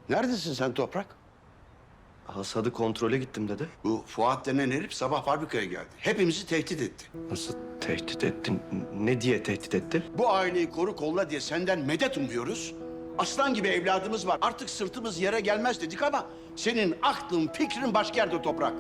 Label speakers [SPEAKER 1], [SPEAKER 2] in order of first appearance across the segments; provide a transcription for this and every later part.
[SPEAKER 1] Neredesin sen Toprak?
[SPEAKER 2] Hasadı kontrole gittim dedi.
[SPEAKER 1] Bu Fuat denen herif sabah fabrikaya geldi. Hepimizi tehdit etti.
[SPEAKER 2] Nasıl tehdit ettin? Ne diye tehdit etti?
[SPEAKER 1] Bu aileyi koru kolla diye senden medet umuyoruz. Aslan gibi evladımız var. Artık sırtımız yere gelmez dedik ama senin aklın, fikrin başka yerde Toprak.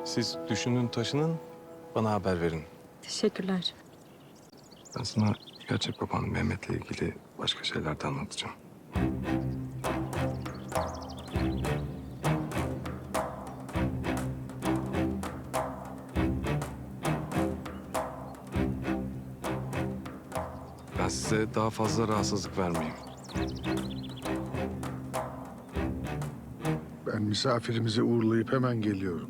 [SPEAKER 3] Siz düşünün, taşının, bana haber verin.
[SPEAKER 4] Teşekkürler.
[SPEAKER 3] Ben sana gerçek baban Mehmet'le ilgili başka şeyler de anlatacağım. Ben size daha fazla rahatsızlık vermeyeyim.
[SPEAKER 5] Ben misafirimizi uğurlayıp hemen geliyorum.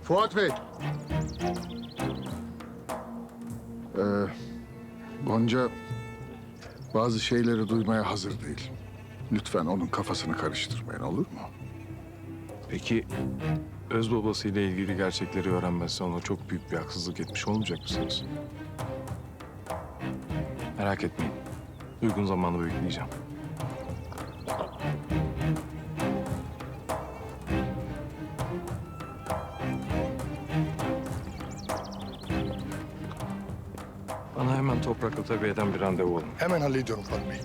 [SPEAKER 5] Fuat Bey. Gonca bazı şeyleri duymaya hazır değil. Lütfen onun kafasını karıştırmayın, olur mu?
[SPEAKER 3] Peki öz babasıyla ilgili gerçekleri öğrenmezse ona çok büyük bir haksızlık etmiş olmayacak mısınız? Merak etmeyin. Uygun zamanı bekleyeceğim. Bana hemen Toprak'la tabiyeden bir randevu olun.
[SPEAKER 5] Hemen hallediyorum Fuat Bey.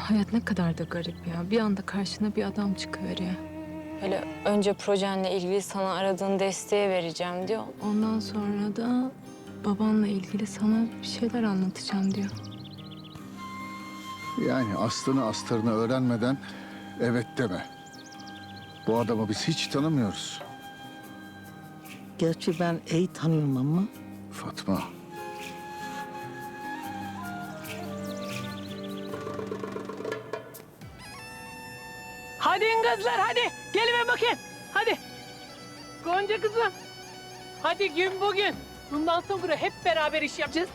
[SPEAKER 4] Hayat ne kadar da garip ya. Bir anda karşına bir adam çıkıveriyor.
[SPEAKER 6] Böyle önce projenle ilgili sana aradığın desteği vereceğim diyor.
[SPEAKER 4] Ondan sonra da babanla ilgili sana bir şeyler anlatacağım diyor.
[SPEAKER 5] Yani aslını astarını öğrenmeden evet deme. Bu adamı biz hiç tanımıyoruz.
[SPEAKER 7] Gerçi ben iyi tanıyorum ama
[SPEAKER 5] Fatma.
[SPEAKER 8] Hadi kızlar hadi. Gelin bakayım. Hadi. Gonca kızım. Hadi gün bugün. Bundan sonra hep beraber iş yapacağız.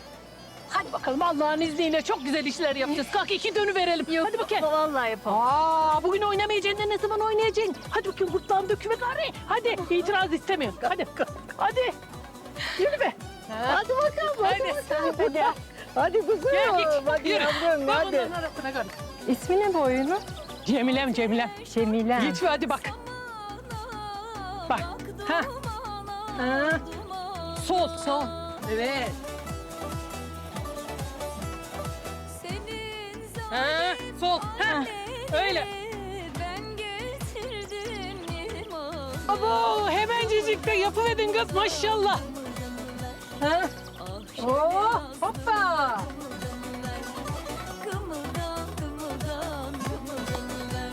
[SPEAKER 8] Hadi bakalım Allah'ın izniyle çok güzel işler yapacağız. Kalk iki dönü verelim. Hadi bakayım.
[SPEAKER 7] vallahi yapamam.
[SPEAKER 8] Bugün oynamayacaksın da ne zaman oynayacaksın? Hadi bakayım gırtlağını döküme gari. Hadi itiraz istemiyorum. Hadi. Hadi. Yürü be.
[SPEAKER 7] Hadi bakalım, hadi. Hadi kuzum.
[SPEAKER 8] Gel git.
[SPEAKER 7] Hadi
[SPEAKER 8] Yürü.
[SPEAKER 7] yavrum,
[SPEAKER 8] Bak
[SPEAKER 7] hadi.
[SPEAKER 8] onların arasına gari.
[SPEAKER 4] İsmi ne bu oyunun?
[SPEAKER 8] Cemilem.
[SPEAKER 4] Cemile.
[SPEAKER 8] Geç hadi bak. Bak. Ha. Ha. Sol. Evet. Ha. Sol. Ha. Öyle. Abo hemencecik de yapıverdin kız maşallah. Ha. Oh, hoppa.
[SPEAKER 9] Kımıldan ver.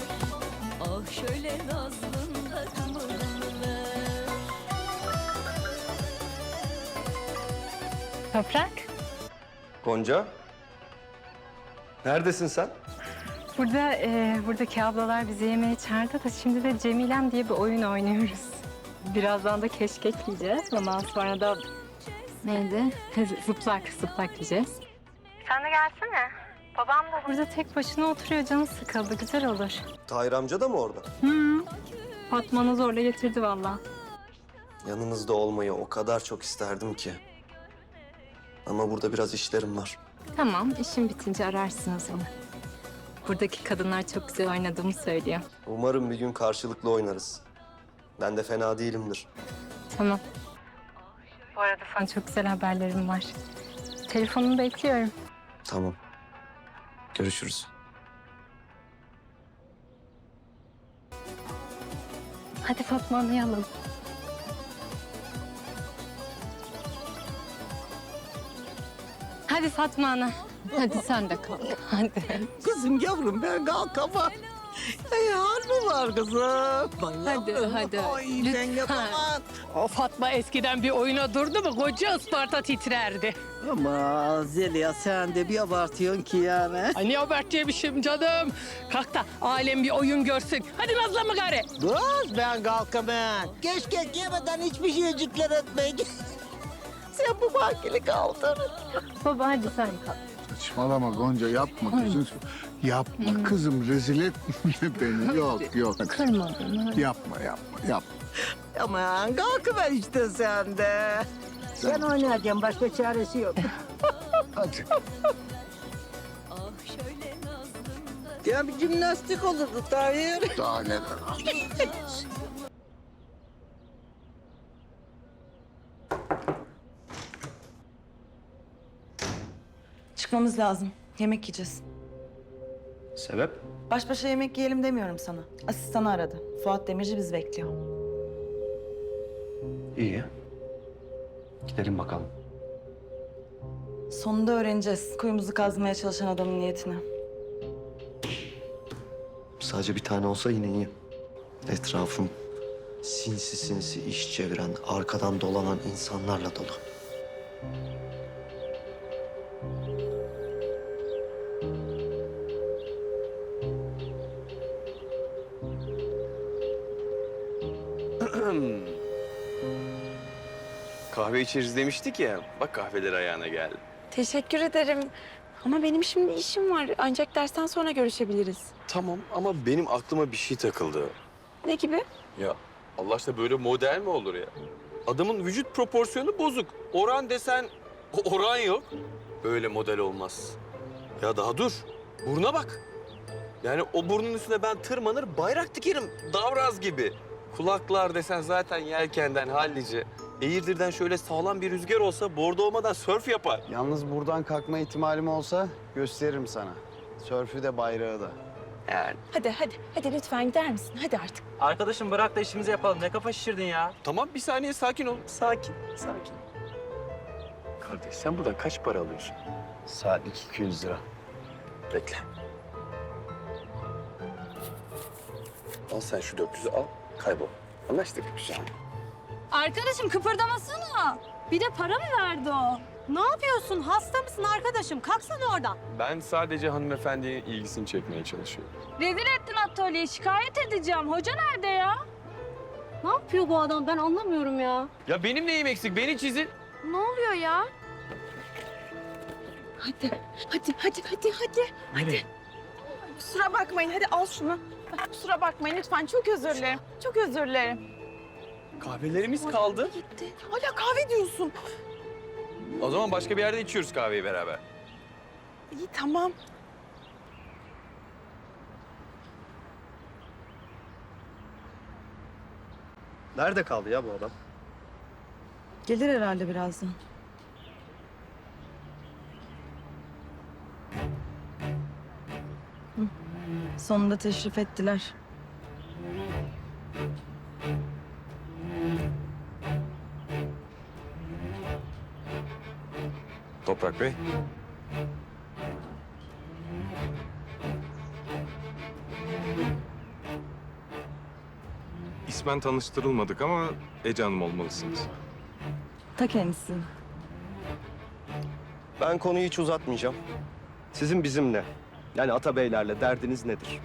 [SPEAKER 9] Ah şöyle nazlında kımıldanıver.
[SPEAKER 4] Toprak.
[SPEAKER 2] Gonca? Neredesin sen?
[SPEAKER 4] Buradaki ablalar bizi yemeğe çağırdı da şimdi de Cemilem diye bir oyun oynuyoruz. Birazdan da keşkek yiyeceğiz. Ondan sonra da neydi? Zıplak yiyeceğiz. Sen de gelsene. Babam da burada tek başına oturuyor. Canı sıkıldı. Güzel olur.
[SPEAKER 2] Tahir amca da mı orada?
[SPEAKER 4] Fatma'nı zorla getirdi vallahi.
[SPEAKER 2] Yanınızda olmayı o kadar çok isterdim ki. Ama burada biraz işlerim var.
[SPEAKER 4] Tamam, işin bitince ararsınız onu. Buradaki kadınlar çok güzel oynadığımı söylüyor.
[SPEAKER 2] Umarım bir gün karşılıklı oynarız. Ben de fena değilimdir.
[SPEAKER 4] Tamam. Bu arada sana çok güzel haberlerim var. Telefonumu bekliyorum.
[SPEAKER 2] Tamam. Görüşürüz.
[SPEAKER 4] Hadi Fatma anlayalım. Hadi Fatma ana. Hadi sen de kalk. Hadi.
[SPEAKER 7] Kızım yavrum ben kalkamam. Hal mı var kızım?
[SPEAKER 6] Hadi.
[SPEAKER 7] Ay ben yapamam.
[SPEAKER 8] O Fatma eskiden bir oyuna durdu mu koca Isparta titrerdi.
[SPEAKER 7] Ama Zeliha sen de bir abartıyorsun ki yani.
[SPEAKER 8] Ay ne abartıymışım canım. Kalk da alem bir oyun görsün. Hadi nazlanma gari.
[SPEAKER 7] Dur ben kalkamam. Keşke yemeden hiçbir şeycikler etmeyin. Sen bu bakili kaldır.
[SPEAKER 4] Baba hadi sen kalk.
[SPEAKER 5] Saçmalama Gonca yapma kızım. Yapma kızım rezil etme beni. Yok.
[SPEAKER 4] Kırma beni.
[SPEAKER 5] Yapma.
[SPEAKER 7] Aman kalkıver işte sen de. Sen oynayacaksın başka çaresi yok.
[SPEAKER 5] Hadi.
[SPEAKER 9] Ah şöyle nazlında
[SPEAKER 7] Ya bir jimnastik olurdu Tahir.
[SPEAKER 5] Daha neler.
[SPEAKER 10] Çıkmamız lazım. Yemek yiyeceğiz.
[SPEAKER 2] Sebep?
[SPEAKER 10] Baş başa yemek yiyelim demiyorum sana. Asistanı aradı. Fuat Demirci bizi bekliyor.
[SPEAKER 2] İyi. Gidelim bakalım.
[SPEAKER 10] Sonunda öğreneceğiz kuyumuzu kazmaya çalışan adamın niyetini.
[SPEAKER 2] Sadece bir tane olsa yine iyi. Etrafım sinsi iş çeviren, arkadan dolanan insanlarla dolu.
[SPEAKER 11] Kahve içeriz demiştik ya. Bak kahveler ayağına geldi.
[SPEAKER 6] Teşekkür ederim. Ama benim şimdi işim var. Ancak dersten sonra görüşebiliriz.
[SPEAKER 11] Tamam ama benim aklıma bir şey takıldı.
[SPEAKER 6] Ne gibi?
[SPEAKER 11] Ya Allah aşkına böyle model mi olur ya? Adamın vücut proporsiyonu bozuk. Oran desen oran yok. Böyle model olmaz. Ya daha dur. Buruna bak. Yani o burnun üstüne ben tırmanır bayrak dikerim. Davraz gibi. Kulaklar desen zaten yelkenden hallice. Eğirdir'den şöyle sağlam bir rüzgar olsa bordo olmadan sörf yapar.
[SPEAKER 12] Yalnız buradan kalkma ihtimalim olsa gösteririm sana. Sörfü de bayrağı da.
[SPEAKER 11] Yani.
[SPEAKER 6] Hadi lütfen gider misin? Hadi artık.
[SPEAKER 13] Arkadaşım bırak da işimizi yapalım. Ne kafa şişirdin ya?
[SPEAKER 11] Tamam bir saniye sakin ol. Sakin. Kardeş sen buradan kaç para alıyorsun?
[SPEAKER 12] Saatlik 200 lira.
[SPEAKER 11] Bekle. Al sen şu 400'ü al, kaybol. Anlaştık. Güzel.
[SPEAKER 4] Arkadaşım kıpırdamasana. Bir de para mı verdi o? Ne yapıyorsun? Hasta mısın arkadaşım? Kalksana oradan.
[SPEAKER 11] Ben sadece hanımefendinin ilgisini çekmeye çalışıyorum.
[SPEAKER 4] Rezil ettin atölyeyi. Şikayet edeceğim. Hoca nerede ya? Ne yapıyor bu adam? Ben anlamıyorum ya.
[SPEAKER 11] Ya benim neyim eksik? Beni çizin.
[SPEAKER 4] Ne oluyor ya?
[SPEAKER 6] Hadi.
[SPEAKER 11] Nereye?
[SPEAKER 10] Kusura bakmayın. Hadi al şunu. Kusura bakmayın lütfen. Çok özür dilerim. Çok özür dilerim.
[SPEAKER 11] Kahvelerimiz kaldı.
[SPEAKER 10] Gitti. Hala kahve diyorsun.
[SPEAKER 11] O zaman başka bir yerde içiyoruz kahveyi beraber.
[SPEAKER 10] İyi tamam.
[SPEAKER 2] Nerede kaldı ya bu adam?
[SPEAKER 10] Gelir herhalde birazdan. Hı. Sonunda teşrif ettiler.
[SPEAKER 3] Toprak Bey. İsmen tanıştırılmadık ama Ece Hanım olmalısınız.
[SPEAKER 10] Ta kendisi.
[SPEAKER 2] Ben konuyu hiç uzatmayacağım. Sizin bizimle, yani Atabeylerle derdiniz nedir?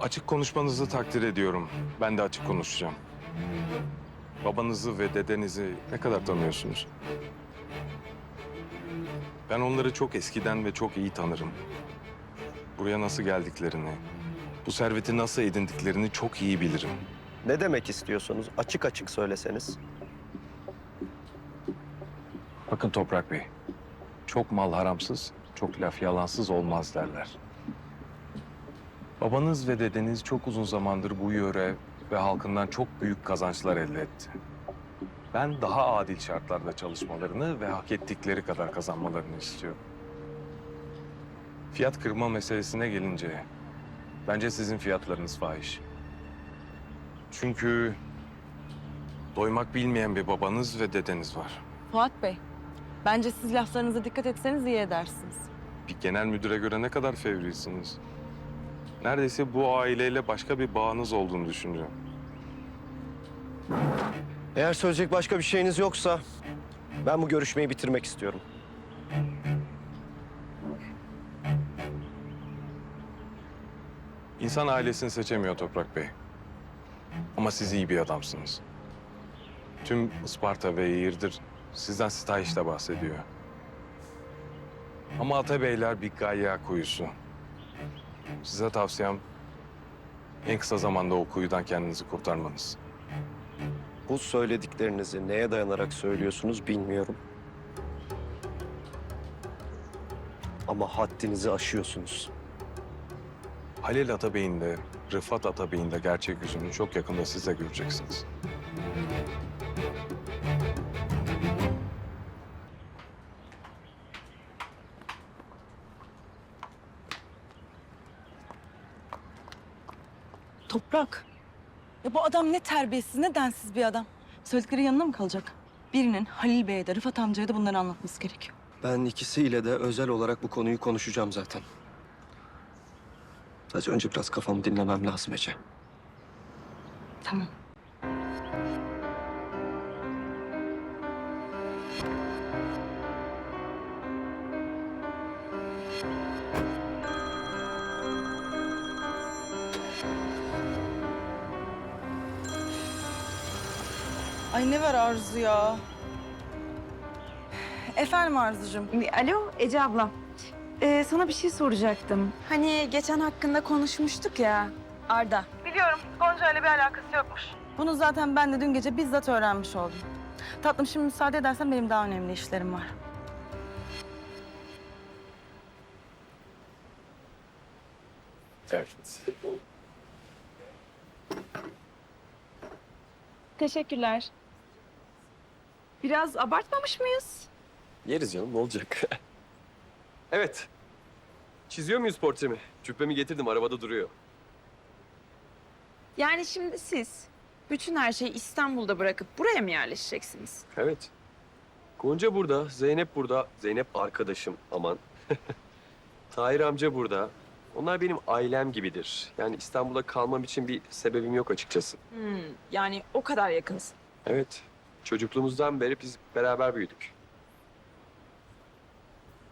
[SPEAKER 3] Açık konuşmanızı takdir ediyorum. Ben de açık konuşacağım. Babanızı ve dedenizi ne kadar tanıyorsunuz? Ben onları çok eskiden ve çok iyi tanırım. Buraya nasıl geldiklerini, bu serveti nasıl edindiklerini çok iyi bilirim.
[SPEAKER 2] Ne demek istiyorsunuz? Açık açık söyleseniz.
[SPEAKER 3] Bakın Toprak Bey, çok mal haramsız, çok laf yalansız olmaz derler. Babanız ve dedeniz çok uzun zamandır bu yöre ve halkından çok büyük kazançlar elde etti. Ben daha adil şartlarda çalışmalarını ve hak ettikleri kadar kazanmalarını istiyorum. Fiyat kırma meselesine gelince, Bence sizin fiyatlarınız fahiş. Çünkü doymak bilmeyen bir babanız ve dedeniz var.
[SPEAKER 10] Fuat Bey, bence siz laflarınıza dikkat etseniz iyi edersiniz.
[SPEAKER 3] Bir genel müdüre göre ne kadar fevrisiniz. Neredeyse bu aileyle başka bir bağınız olduğunu düşünüyorum.
[SPEAKER 2] Eğer söyleyecek başka bir şeyiniz yoksa ben bu görüşmeyi bitirmek istiyorum.
[SPEAKER 3] İnsan ailesini seçemiyor Toprak Bey. Ama siz iyi bir adamsınız. Tüm Isparta ve Yeğirdir sizden sitayişle bahsediyor. Ama Atabeyler bir gayya kuyusu. Size tavsiyem en kısa zamanda o kuyudan kendinizi kurtarmanız.
[SPEAKER 2] Bu söylediklerinizi neye dayanarak söylüyorsunuz bilmiyorum. Ama haddinizi aşıyorsunuz.
[SPEAKER 3] Halil Atabey'in de, Rıfat Atabey'in de gerçek yüzünü çok yakında siz de göreceksiniz.
[SPEAKER 10] Toprak. Ya bu adam ne terbiyesiz, ne densiz bir adam. Söyledikleri yanına mı kalacak? Birinin Halil Bey'e de Rıfat amcaya da bunları anlatması gerekiyor.
[SPEAKER 2] Ben ikisiyle de özel olarak bu konuyu konuşacağım zaten. Sadece önce biraz kafamı dinlemem lazım Ece.
[SPEAKER 10] Tamam. Ay ne var Arzu ya? Efendim Arzucuğum.
[SPEAKER 14] Alo Ece abla. Sana bir şey soracaktım. Hani geçen hakkında konuşmuştuk ya.
[SPEAKER 10] Arda.
[SPEAKER 14] Biliyorum Gonca ile bir alakası yokmuş.
[SPEAKER 10] Bunu zaten ben de dün gece bizzat öğrenmiş oldum. Tatlım şimdi müsaade edersen benim daha önemli işlerim var.
[SPEAKER 3] Evet.
[SPEAKER 14] Teşekkürler. Biraz abartmamış mıyız?
[SPEAKER 15] Yeriz canım, ne olacak? Evet. Çiziyor muyuz portremi? Cübbemi getirdim, arabada duruyor.
[SPEAKER 14] Yani şimdi siz bütün her şeyi İstanbul'da bırakıp buraya mı yerleşeceksiniz?
[SPEAKER 15] Evet. Gonca burada, Zeynep burada. Zeynep arkadaşım, aman. Tahir amca burada. Onlar benim ailem gibidir. Yani İstanbul'da kalmam için bir sebebim yok açıkçası.
[SPEAKER 14] Yani o kadar yakınsın.
[SPEAKER 15] Evet. Çocukluğumuzdan beri biz beraber büyüdük.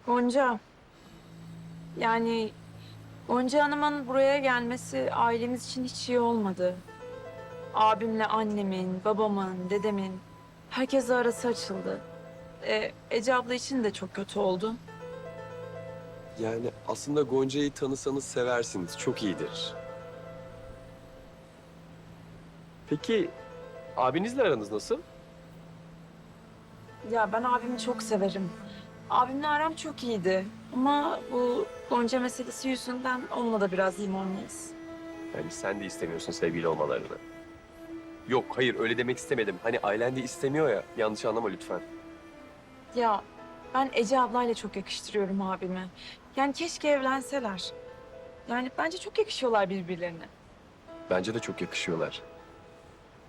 [SPEAKER 14] Gonca. Yani Gonca Hanım'ın buraya gelmesi ailemiz için hiç iyi olmadı. Abimle annemin, babamın, dedemin herkesle arası açıldı. Ece abla için de çok kötü oldu.
[SPEAKER 15] Yani aslında Gonca'yı tanısanız seversiniz. Çok iyidir. Peki abinizle aranız nasıl?
[SPEAKER 14] Ya ben abimi çok severim. Abimle aram çok iyiydi. Ama bu Gonca meselesi yüzünden onunla da biraz limonluyuz.
[SPEAKER 15] Yani sen de istemiyorsun sevgili olmalarını. Yok, hayır öyle demek istemedim. Hani ailen de istemiyor ya. Yanlış anlama lütfen.
[SPEAKER 14] Ya ben Ece ablayla çok yakıştırıyorum abimi. Yani keşke evlenseler. Yani bence çok yakışıyorlar birbirlerine.
[SPEAKER 15] Bence de çok yakışıyorlar.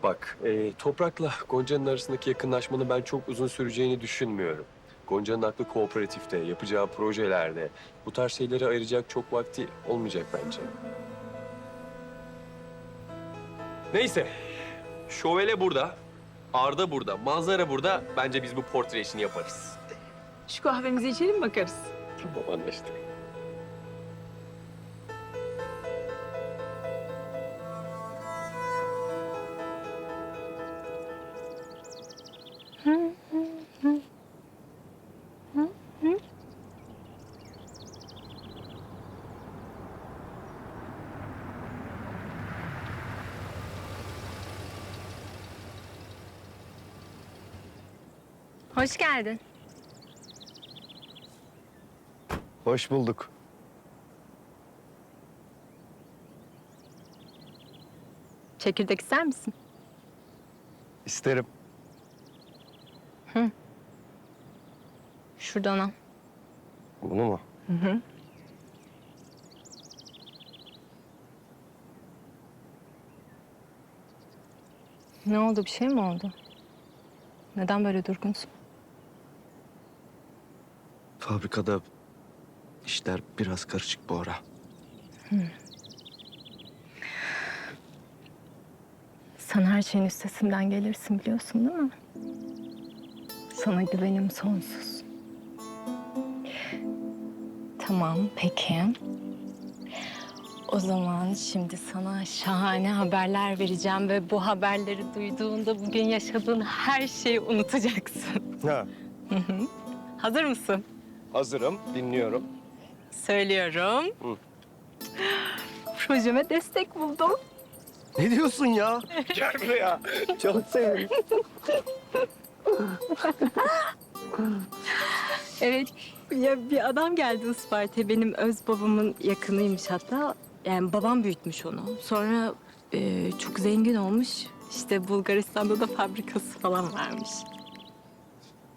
[SPEAKER 15] Bak, Toprak'la Gonca'nın arasındaki yakınlaşmanın ben çok uzun süreceğini düşünmüyorum. Gonca'nın aklı kooperatifte, yapacağı projelerde. Bu tarz şeyleri ayıracak çok vakti olmayacak bence. Neyse, şövalye burada, Arda burada, manzara burada. Bence biz bu portre işini yaparız.
[SPEAKER 14] Şu kahvemizi içelim bakarız.
[SPEAKER 15] Tamam, anlaştık.
[SPEAKER 4] Hoş geldin.
[SPEAKER 2] Hoş bulduk.
[SPEAKER 4] Çekirdek ister misin?
[SPEAKER 2] İsterim.
[SPEAKER 4] Şuradan al.
[SPEAKER 2] Bunu mu?
[SPEAKER 4] Hı hı. Ne oldu? Bir şey mi oldu? Neden böyle durgunsun?
[SPEAKER 2] Fabrikada işler biraz karışık bu ara.
[SPEAKER 4] Sen her şeyin üstesinden gelirsin biliyorsun değil mi? Sana güvenim sonsuz. Tamam, peki. O zaman şimdi sana şahane haberler vereceğim ve bu haberleri duyduğunda bugün yaşadığın her şeyi unutacaksın.
[SPEAKER 2] Ha,
[SPEAKER 4] Hı hı. Hazır mısın?
[SPEAKER 2] hazırım, dinliyorum.
[SPEAKER 4] Söylüyorum.
[SPEAKER 2] Hı.
[SPEAKER 4] Projeme destek buldum.
[SPEAKER 2] Ne diyorsun ya? Gel buraya. Çok sevindim.
[SPEAKER 4] Evet, ya bir adam geldi Isparta'ya. Benim öz babamın yakınıymış hatta. Yani babam büyütmüş onu. Sonra çok zengin olmuş. İşte Bulgaristan'da da fabrikası falan varmış.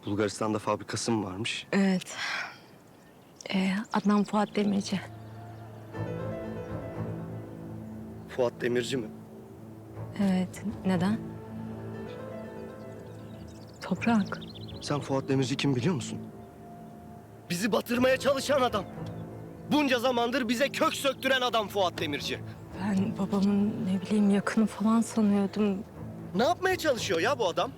[SPEAKER 2] Bulgaristan'da fabrikası mı varmış?
[SPEAKER 4] Evet. Adnan Fuat Demirci.
[SPEAKER 2] Fuat Demirci mi?
[SPEAKER 4] Evet, neden? Toprak.
[SPEAKER 2] Sen Fuat Demirci kim biliyor musun? Bizi batırmaya çalışan adam. Bunca zamandır bize kök söktüren adam Fuat Demirci.
[SPEAKER 4] Ben babamın ne bileyim yakını falan sanıyordum.
[SPEAKER 2] Ne yapmaya çalışıyor ya bu adam?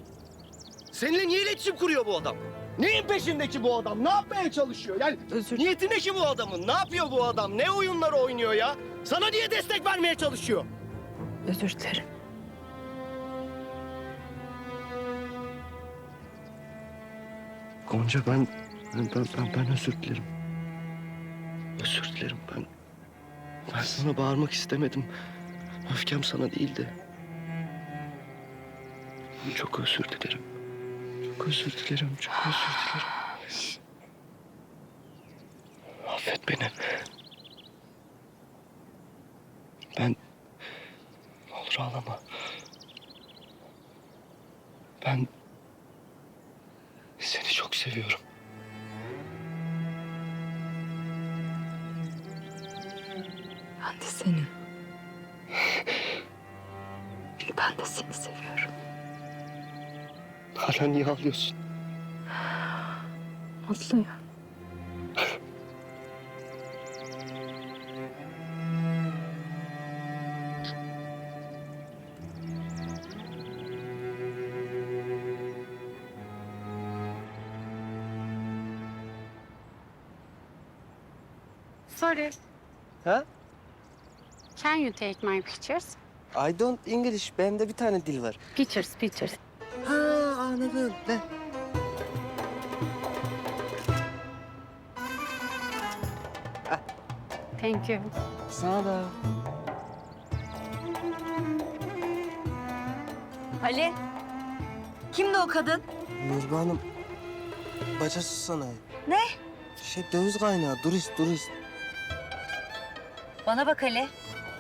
[SPEAKER 2] Seninle niye iletişim kuruyor bu adam? Neyin peşindeki bu adam? Ne yapmaya çalışıyor? Yani niyeti ne ki bu adamın? Ne yapıyor bu adam? Ne oyunlar oynuyor ya? Sana niye destek vermeye çalışıyor?
[SPEAKER 4] Özür dilerim.
[SPEAKER 2] Gonca ben özür dilerim. Özür dilerim ben sana bağırmak istemedim. Öfkem sana değildi. Çok özür dilerim. Çok özür dilerim. Çok özür dilerim. Affet beni. Ne olur ağlama. Ben seni çok seviyorum.
[SPEAKER 4] Ben de seni. Ben de seni seviyorum.
[SPEAKER 2] Hala niye ağlıyorsun?
[SPEAKER 4] Mutluyum.
[SPEAKER 16] Sorry.
[SPEAKER 2] Ha?
[SPEAKER 16] Can you take my pictures?
[SPEAKER 2] I don't English. Bende bir tane dil var.
[SPEAKER 16] Pictures.
[SPEAKER 2] Ha anladım. Ne?
[SPEAKER 16] Thank you.
[SPEAKER 2] Sana da.
[SPEAKER 10] Ali. Kimdi o kadın?
[SPEAKER 17] Nurba Hanım, bacası sana.
[SPEAKER 10] Ne?
[SPEAKER 17] Döviz kaynağı, turist.
[SPEAKER 10] Bana bak Ali.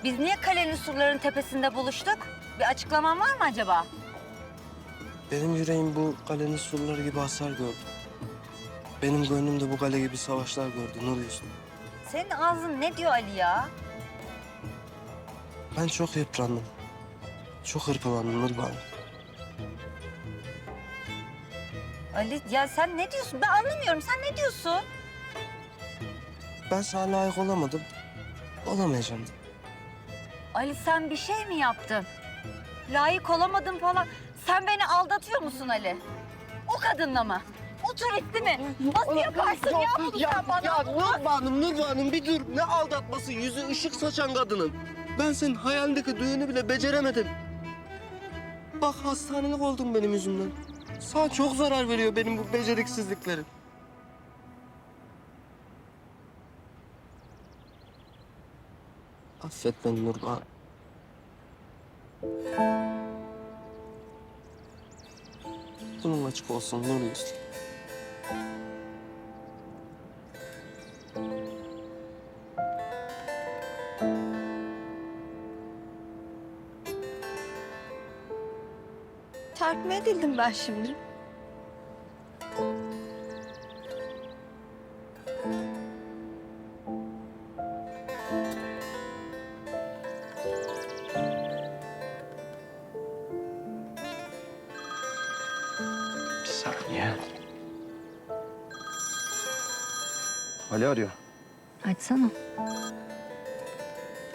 [SPEAKER 10] Biz niye kalenin surların tepesinde buluştuk? Bir açıklaman var mı acaba?
[SPEAKER 17] Benim yüreğim bu kalenin surları gibi hasar gördü. Benim gönlüm de bu kale gibi savaşlar gördü Nur Yüzlü.
[SPEAKER 10] Senin ağzın ne diyor Ali ya?
[SPEAKER 17] Ben çok yıprandım. Çok hırpalandım Nurba Hanım.
[SPEAKER 10] Ali ya sen ne diyorsun? Ben anlamıyorum. Sen ne diyorsun?
[SPEAKER 17] Ben sana layık olamadım. Olamayacağım da.
[SPEAKER 10] Ali sen bir şey mi yaptın? Layık olamadın falan. Sen beni aldatıyor musun Ali? O kadınla mı? O turisti mi? Nasıl yaparsın ya bunu sen bana?
[SPEAKER 17] Ya Nurba Hanım bir dur. Ne aldatması? Yüzü ışık saçan kadının. Ben senin hayalindeki düğünü bile beceremedim. Bak hastanelik oldun benim yüzümden. Sana çok zarar veriyor benim bu beceriksizliklerim. Affet beni Nurba. Bunun açık olsun Nur Yüzlü.
[SPEAKER 10] Terk mi edildim ben şimdi?
[SPEAKER 2] Ali arıyor.
[SPEAKER 10] Açsana.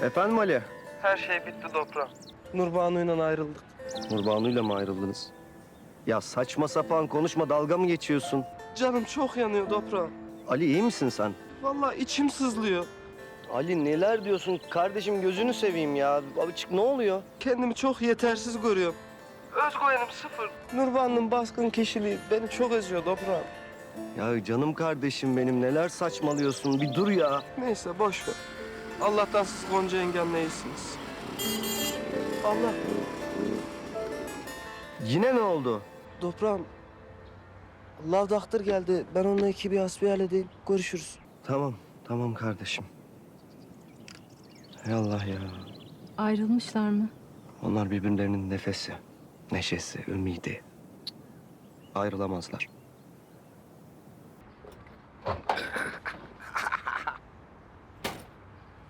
[SPEAKER 2] Efendim Ali?
[SPEAKER 17] Her şey bitti toprağım. Nurbanu'yla ayrıldık.
[SPEAKER 2] Nurbanu'yla mı ayrıldınız? Ya saçma sapan konuşma, dalga mı geçiyorsun?
[SPEAKER 17] Canım çok yanıyor toprağım.
[SPEAKER 2] Ali iyi misin sen?
[SPEAKER 17] Vallahi içim sızlıyor.
[SPEAKER 2] Ali neler diyorsun kardeşim, gözünü seveyim ya. Abi çık, ne oluyor?
[SPEAKER 17] Kendimi çok yetersiz görüyorum. Özgüvenim sıfır. Nurbanu'nun baskın kişiliği beni çok eziyor toprağım.
[SPEAKER 2] Ya canım kardeşim benim, neler saçmalıyorsun, bir dur ya.
[SPEAKER 17] Neyse boş ver. Allah'tan siz Gonca yengemle iyisiniz. Allah.
[SPEAKER 2] Yine ne oldu?
[SPEAKER 17] Toprağım. Lav daktır geldi. Ben onunla iki bir hasbihal edeyim. Görüşürüz.
[SPEAKER 2] Tamam kardeşim. Hay Allah ya.
[SPEAKER 4] Ayrılmışlar mı?
[SPEAKER 2] Onlar birbirlerinin nefesi, neşesi, ümidi. Ayrılamazlar.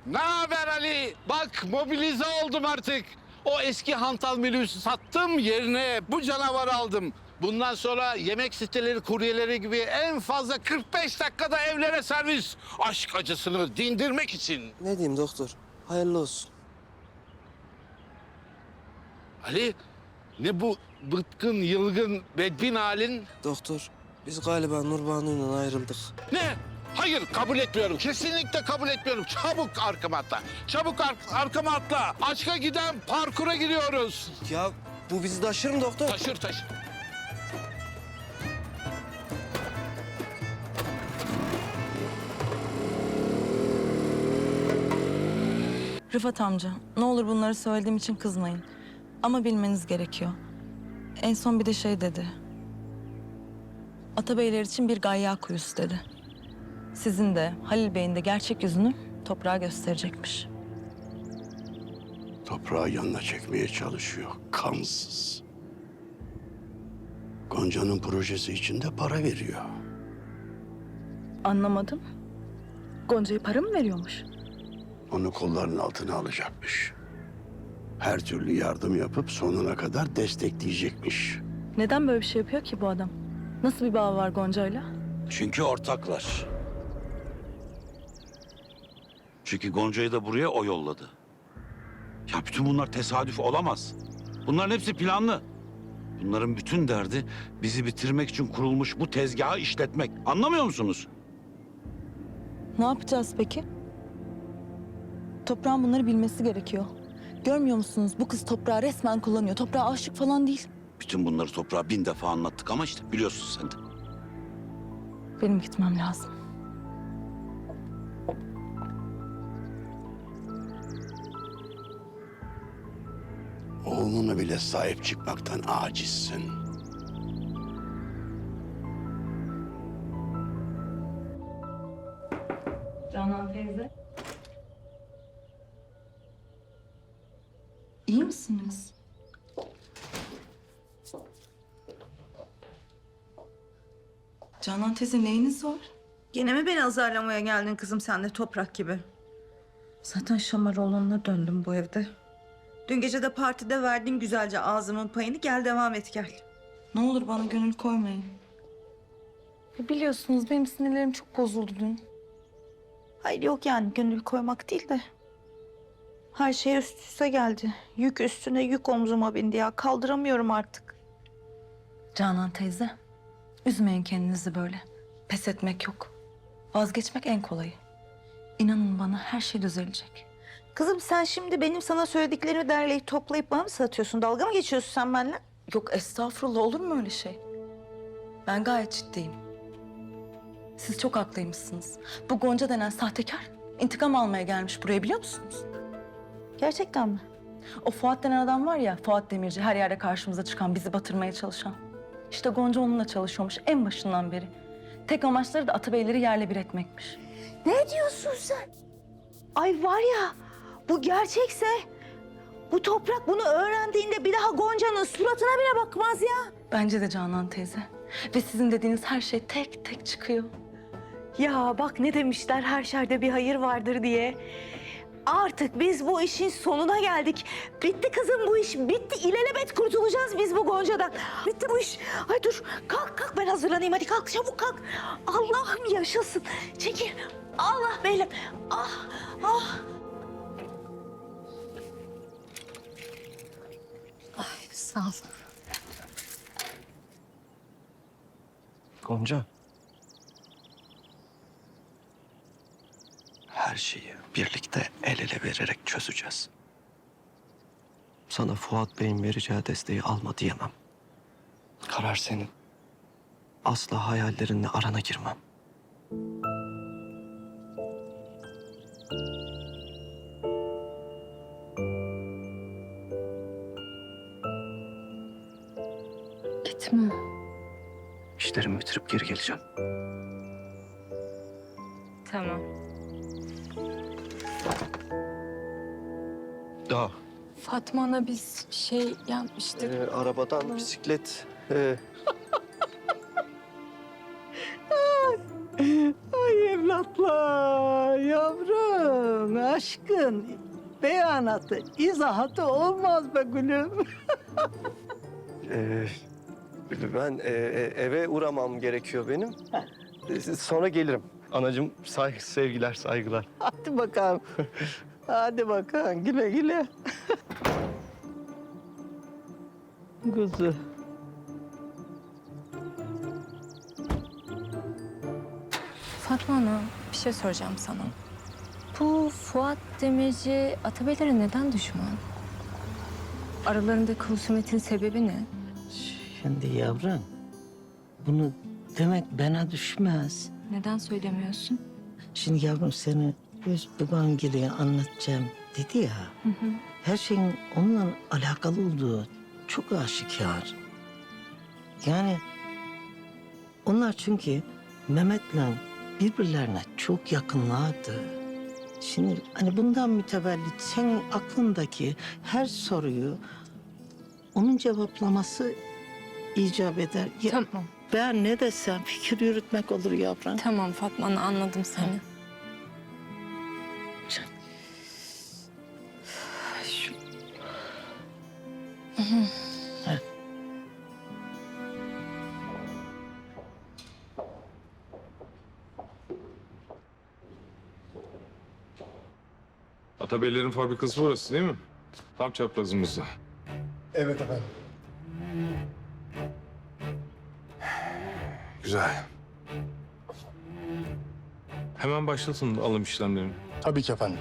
[SPEAKER 18] Ne haber Ali? Bak mobilize oldum artık. O eski hantal minibüsü sattım, yerine bu canavarı aldım. Bundan sonra yemek siteleri, kuryeleri gibi en fazla 45 dakikada evlere servis. Aşk acısını dindirmek için.
[SPEAKER 17] Ne diyeyim doktor? Hayırlı olsun.
[SPEAKER 18] Ali, ne bu bıtkın, yılgın, bedbin halin?
[SPEAKER 17] Doktor, biz galiba Nurbanu'yla ayrıldık.
[SPEAKER 18] Ne? Hayır, kabul etmiyorum. Kesinlikle kabul etmiyorum. Çabuk arkama atla. Çabuk arkama atla. Aşka giden parkura gidiyoruz.
[SPEAKER 17] Ya bu bizi taşır mı doktor?
[SPEAKER 18] Taşır.
[SPEAKER 19] Rıfat amca, ne olur bunları söylediğim için kızmayın. Ama bilmeniz gerekiyor. En son bir de şey dedi. Atabeyler için bir gayya kuyusu dedi. Sizin de Halil Bey'in de gerçek yüzünü toprağa gösterecekmiş.
[SPEAKER 1] Toprağı yanına çekmeye çalışıyor. Kansız. Gonca'nın projesi için de para veriyor.
[SPEAKER 19] Anlamadım. Gonca'ya para mı veriyormuş?
[SPEAKER 1] Onu kollarının altına alacakmış. Her türlü yardım yapıp sonuna kadar destekleyecekmiş.
[SPEAKER 19] Neden böyle bir şey yapıyor ki bu adam? Nasıl bir bağı var Gonca'yla?
[SPEAKER 20] Çünkü ortaklar. Çünkü Gonca'yı da buraya o yolladı. Ya bütün bunlar tesadüf olamaz. Bunların hepsi planlı. Bunların bütün derdi bizi bitirmek için kurulmuş bu tezgahı işletmek. Anlamıyor musunuz?
[SPEAKER 19] Ne yapacağız peki? Toprağın bunları bilmesi gerekiyor. Görmüyor musunuz? Bu kız toprağı resmen kullanıyor. Toprağa aşık falan değil.
[SPEAKER 20] Bütün bunları toprağa 1000 defa anlattık ama işte biliyorsun sen de.
[SPEAKER 19] Benim gitmem lazım.
[SPEAKER 1] Oğluna bile sahip çıkmaktan acizsin.
[SPEAKER 19] Canan teyze. İyi misiniz? Canan teyze neyiniz var?
[SPEAKER 21] Gene mi beni azarlamaya geldin kızım sen de toprak gibi? Zaten Şamaroğlu'na döndüm bu evde. Dün gece de partide verdim güzelce ağzımın payını. Gel devam et gel.
[SPEAKER 19] Ne olur bana gönül koymayın. Biliyorsunuz benim sinirlerim çok bozuldu dün.
[SPEAKER 21] Hayır yok yani gönül koymak değil de. Her şey üst üste geldi. Yük üstüne yük omzuma bindi ya. Kaldıramıyorum artık.
[SPEAKER 19] Canan teyze, üzmeyin kendinizi böyle. Pes etmek yok. Vazgeçmek en kolayı. İnanın bana her şey düzelecek.
[SPEAKER 21] Kızım sen şimdi benim sana söylediklerimi derleyip toplayıp bana mı satıyorsun? Dalga mı geçiyorsun sen benimle?
[SPEAKER 19] Yok estağfurullah, olur mu öyle şey? Ben gayet ciddiyim. Siz çok haklıymışsınız. Bu Gonca denen sahtekar intikam almaya gelmiş buraya, biliyor musunuz?
[SPEAKER 21] Gerçekten mi?
[SPEAKER 19] O Fuat denen adam var ya, Fuat Demirci, her yerde karşımıza çıkan, bizi batırmaya çalışan. İşte Gonca onunla çalışıyormuş en başından beri. Tek amaçları da Atabeyleri yerle bir etmekmiş.
[SPEAKER 21] Ne diyorsun sen? Ay var ya, bu gerçekse bu toprak bunu öğrendiğinde bir daha Gonca'nın suratına bile bakmaz ya.
[SPEAKER 19] Bence de Canan teyze. Ve sizin dediğiniz her şey tek tek çıkıyor.
[SPEAKER 21] Ya bak ne demişler, her şerde bir hayır vardır diye. Artık biz bu işin sonuna geldik. Bitti kızım bu iş. Bitti. İlelebet kurtulacağız biz bu Gonca'dan. Bitti bu iş. Ay dur. Kalk ben hazırlanayım. Hadi kalk çabuk kalk. Allah'ım yaşasın. Çekil. Allah benim. Ah.
[SPEAKER 4] Ay sağ ol.
[SPEAKER 2] Gonca. Her şeyi birlikte el ele vererek çözeceğiz. Sana Fuat Bey'in vereceği desteği alma diyemem. Karar senin. Asla hayallerinle arana girmem.
[SPEAKER 4] Gitme.
[SPEAKER 2] İşlerimi bitirip geri geleceğim.
[SPEAKER 4] Tamam.
[SPEAKER 2] Daha.
[SPEAKER 6] Fatma Ana biz şey yapmıştık.
[SPEAKER 2] Arabadan bisiklet.
[SPEAKER 7] Ay evlatlar, yavrum, aşkın beyanatı, izahatı olmaz be gülüm.
[SPEAKER 2] Ben eve uğramam gerekiyor benim. Sonra gelirim. Anacığım sevgiler, saygılar.
[SPEAKER 7] Hadi bakalım. Hadi bakalım, güle güle. Kuzu.
[SPEAKER 6] Fatma Ana bir şey soracağım sana. Bu Fuat Demirci Atabey'lere neden düşman? Aralarındaki husumetin sebebi ne?
[SPEAKER 7] Şimdi yavrum, bunu demek bana düşmez.
[SPEAKER 6] Neden söylemiyorsun?
[SPEAKER 7] Şimdi yavrum seni öz baban gibi anlatacağım dedi ya. Her şeyin onunla alakalı olduğu çok aşikar. Yani onlar çünkü Mehmet'le birbirlerine çok yakınlardı. Şimdi hani bundan mütevellit senin aklındaki her soruyu onun cevaplaması icap eder. Ya,
[SPEAKER 6] Tamam.
[SPEAKER 7] ben ne desem fikir yürütmek olur yavrum.
[SPEAKER 6] Tamam Fatma Ana anladım seni.
[SPEAKER 3] Atabeylerin fabrikası burası değil mi? Tam çaprazımızda.
[SPEAKER 5] Evet efendim.
[SPEAKER 3] Güzel. Hemen başlasın alım işlemlerini.
[SPEAKER 5] Tabii ki efendim.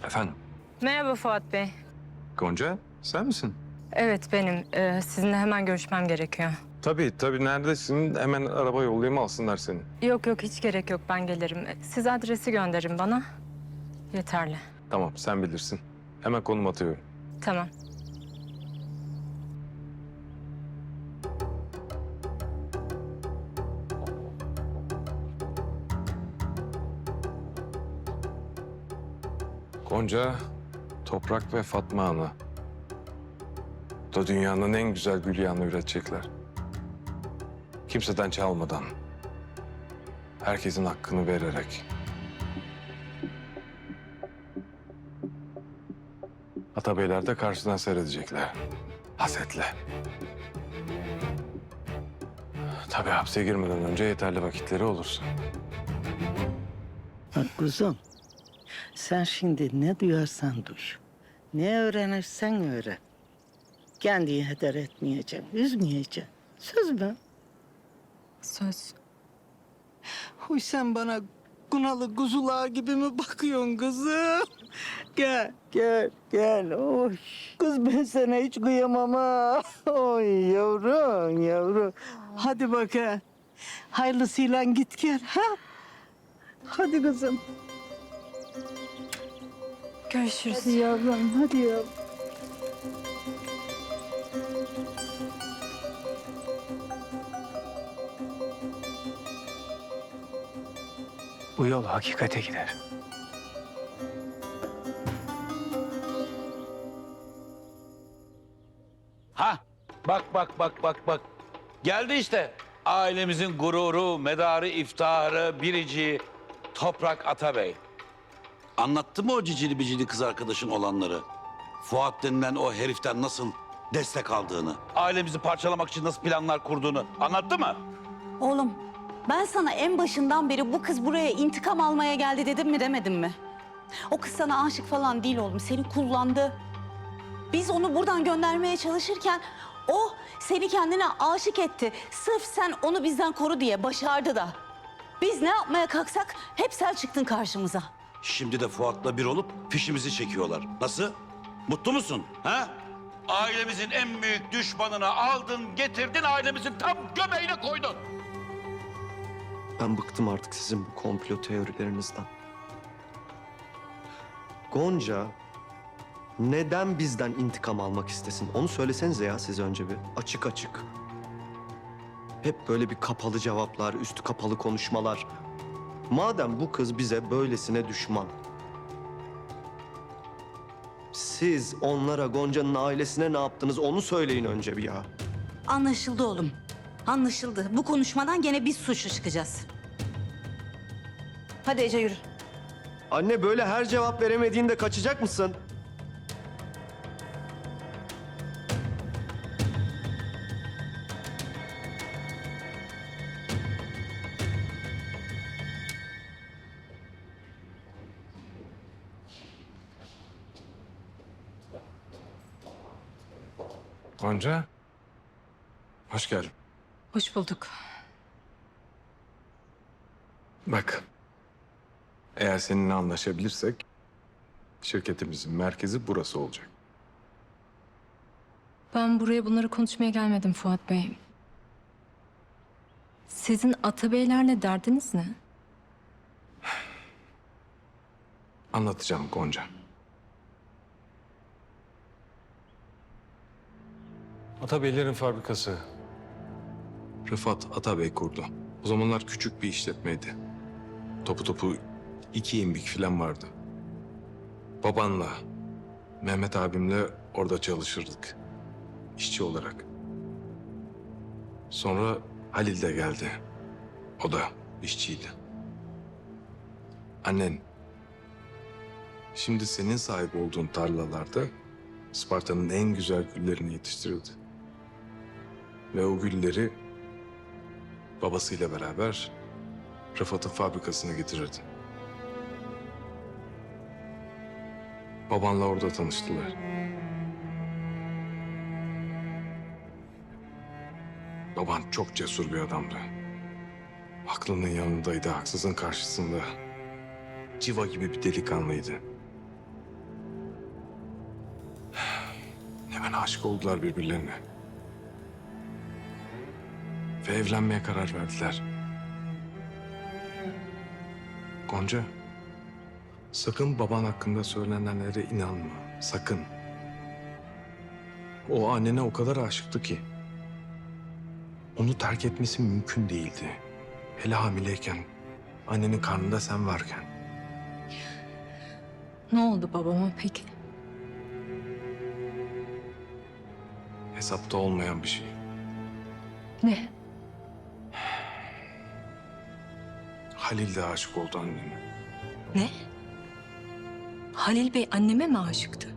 [SPEAKER 3] Efendim?
[SPEAKER 4] Merhaba Fuat Bey.
[SPEAKER 3] Gonca, sen misin?
[SPEAKER 4] Evet benim. Sizinle hemen görüşmem gerekiyor.
[SPEAKER 3] Tabii. Neredesin? Hemen araba yollayayım alsınlar seni.
[SPEAKER 4] Yok hiç gerek yok ben gelirim. Siz adresi gönderin bana. Yeterli.
[SPEAKER 3] Tamam, sen bilirsin. Hemen konum atıyorum.
[SPEAKER 4] Tamam.
[SPEAKER 3] Gonca, Toprak ve Fatma Ana. Bu da dünyanın en güzel gül yağını üretecekler. Kimseden çalmadan. Herkesin hakkını vererek. Atabeyler de karşıdan seyredecekler. Hasetle. Tabii hapse girmeden önce yeterli vakitleri olursa.
[SPEAKER 7] Bak kuzum, sen şimdi ne duyarsan duy. Ne öğrenirsen öğren. Kendini heder etmeyeceksin, üzmeyeceksin. Söz mü?
[SPEAKER 6] Söz.
[SPEAKER 7] Huy sen bana kunalı kuzular gibi mi bakıyorsun kızım? Gel. Oy. Kız ben sana hiç kıyamam ha. Oy yavrum. Hadi bakalım. Hayırlısıyla git gel ha. Hadi kızım.
[SPEAKER 6] Görüşürüz.
[SPEAKER 7] Hadi yavrum, hadi yavrum.
[SPEAKER 2] Bu yol hakikate gider.
[SPEAKER 20] Ha, bak. Geldi işte. Ailemizin gururu, medarı, iftiharı, biriciği Toprak Atabey. Anlattı mı o cicili bicili kız arkadaşın olanları? Fuat denilen o heriften nasıl destek aldığını, ailemizi parçalamak için nasıl planlar kurduğunu anlattı mı?
[SPEAKER 21] Oğlum, ben sana en başından beri bu kız buraya intikam almaya geldi dedim mi demedim mi? O kız sana aşık falan değil oğlum, seni kullandı. Biz onu buradan göndermeye çalışırken o seni kendine aşık etti. Sırf sen onu bizden koru diye başardı da. Biz ne yapmaya kalksak hep sen çıktın karşımıza.
[SPEAKER 20] Şimdi de Fuat'la bir olup fişimizi çekiyorlar. Nasıl? Mutlu musun? Ha? Ailemizin en büyük düşmanını aldın, getirdin, ailemizin tam göbeğine koydun.
[SPEAKER 2] Ben bıktım artık sizin bu komplo teorilerinizden. Gonca neden bizden intikam almak istesin? Onu söylesenize ya siz önce bir. Açık açık. Hep böyle bir kapalı cevaplar, üstü kapalı konuşmalar. Madem bu kız bize böylesine düşman. Siz onlara, Gonca'nın ailesine ne yaptınız onu söyleyin önce bir ya.
[SPEAKER 21] Anlaşıldı oğlum. Anlaşıldı. Bu konuşmadan gene biz suçlu çıkacağız. Hadi Ece yürü.
[SPEAKER 2] Anne böyle her cevap veremediğinde kaçacak mısın?
[SPEAKER 3] Gonca, hoş geldin.
[SPEAKER 6] Hoş bulduk.
[SPEAKER 3] Bak, eğer seninle anlaşabilirsek şirketimizin merkezi burası olacak.
[SPEAKER 6] Ben buraya bunları konuşmaya gelmedim Fuat Bey. Sizin Atabeylerle derdiniz ne?
[SPEAKER 3] Anlatacağım Gonca. Atabeylerin fabrikası Rıfat Atabey kurdu. O zamanlar küçük bir işletmeydi. Topu 2 imbik falan vardı. Babanla, Mehmet abimle orada çalışırdık. İşçi olarak. Sonra Halil de geldi. O da işçiydi. Annen, şimdi senin sahip olduğun tarlalarda Isparta'nın en güzel güllerini yetiştirirdi. Ve o gülleri babasıyla beraber Rıfat'ın fabrikasına getirirdi. Babanla orada tanıştılar. Baban çok cesur bir adamdı. Haklının yanındaydı, haksızın karşısında. Civa gibi bir delikanlıydı. Hemen aşık oldular birbirlerine. Ve evlenmeye karar verdiler. Gonca, sakın baban hakkında söylenenlere inanma. Sakın. O annene o kadar aşıktı ki onu terk etmesi mümkün değildi. Hele hamileyken, annenin karnında sen varken.
[SPEAKER 6] Ne oldu babama peki?
[SPEAKER 3] Hesapta olmayan bir şey.
[SPEAKER 6] Ne?
[SPEAKER 3] Halil de aşık oldu anneme.
[SPEAKER 6] Ne? Halil Bey anneme mi aşıktı?